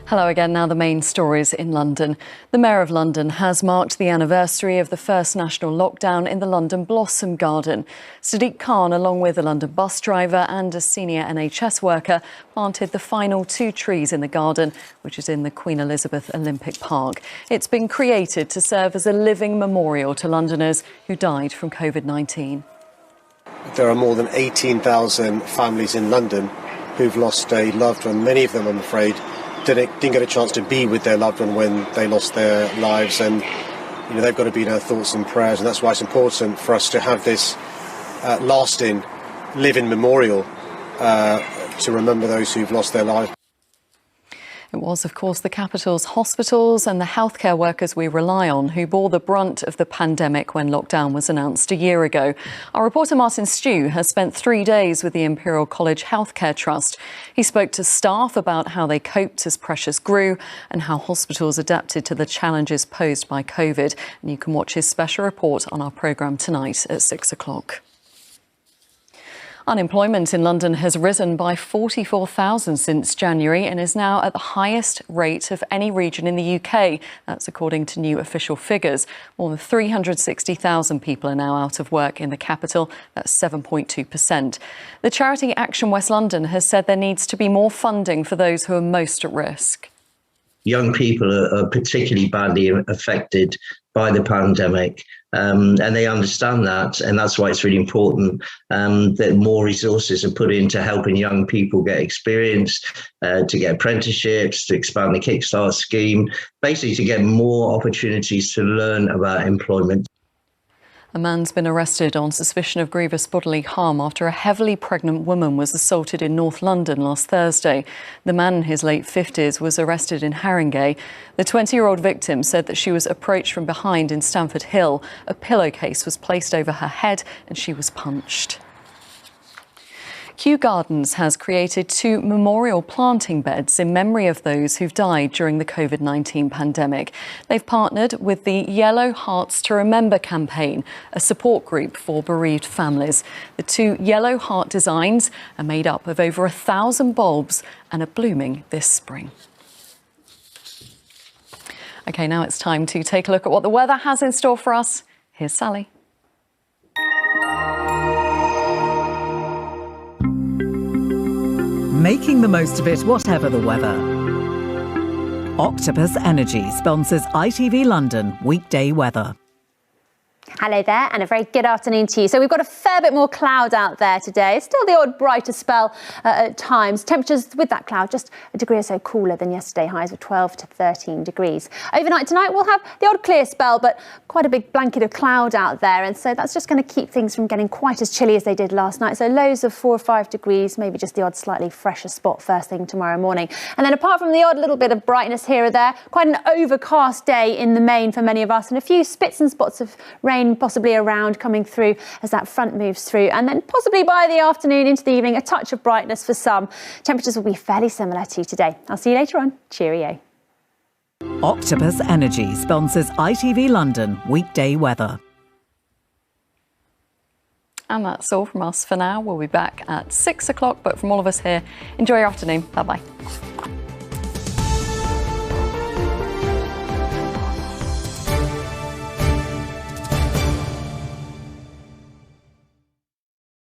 Hello again. Now the main stories in London. The Mayor of London has marked the anniversary of the first national lockdown in the London Blossom Garden. Sadiq Khan, along with a London bus driver and a senior NHS worker, planted the final 2 trees in the garden, which is in the Queen Elizabeth Olympic Park. It's been created to serve as a living memorial to Londoners who died from COVID-19. There are more than 18,000 families in London who've lost a loved one. Many of them, I'm afraid, didn't get a chance to be with their loved one when they lost their lives, and they've got to be in our thoughts and prayers, and that's why it's important for us to have this lasting, living memorial to remember those who've lost their lives. It was, of course, the capital's hospitals and the healthcare workers we rely on who bore the brunt of the pandemic when lockdown was announced a year ago. Our reporter Martin Stew has spent 3 days with the Imperial College Healthcare Trust. He spoke to staff about how they coped as pressures grew and how hospitals adapted to the challenges posed by COVID. And you can watch his special report on our programme tonight at 6 o'clock. Unemployment in London has risen by 44,000 since January and is now at the highest rate of any region in the UK. That's according to new official figures. More than 360,000 people are now out of work in the capital. That's 7.2%. The charity Action West London has said there needs to be more funding for those who are most at risk. Young people are particularly badly affected by the pandemic, and they understand that, and that's why it's really important that more resources are put into helping young people get experience, to get apprenticeships, to expand the Kickstart scheme, basically to get more opportunities to learn about employment. A man's been arrested on suspicion of grievous bodily harm after a heavily pregnant woman was assaulted in North London last Thursday. The man in his late 50s was arrested in Haringey. The 20-year-old victim said that she was approached from behind in Stamford Hill. A pillowcase was placed over her head and she was punched. Kew Gardens has created 2 memorial planting beds in memory of those who've died during the COVID-19 pandemic. They've partnered with the Yellow Hearts to Remember campaign, a support group for bereaved families. The 2 Yellow Heart designs are made up of over 1,000 bulbs and are blooming this spring. OK, now it's time to take a look at what the weather has in store for us. Here's Sally. Making the most of it, whatever the weather. Octopus Energy sponsors ITV London weekday weather. Hello there and a very good afternoon to you. So we've got a fair bit more cloud out there today. Still the odd brighter spell at times. Temperatures with that cloud just a degree or so cooler than yesterday, highs of 12 to 13 degrees. Overnight tonight we'll have the odd clear spell, but quite a big blanket of cloud out there, and so that's just going to keep things from getting quite as chilly as they did last night. So lows of 4 or 5 degrees, maybe just the odd slightly fresher spot first thing tomorrow morning. And then apart from the odd little bit of brightness here or there, quite an overcast day in the main for many of us, and a few spits and spots of rain possibly around coming through as that front moves through, and then possibly by the afternoon into the evening a touch of brightness for some. Temperatures will be fairly similar to today. I'll see you later on. Cheerio. Octopus Energy sponsors ITV London weekday weather. And that's all from us for now. We'll be back at 6 o'clock, but from all of us here, enjoy your afternoon. Bye-bye.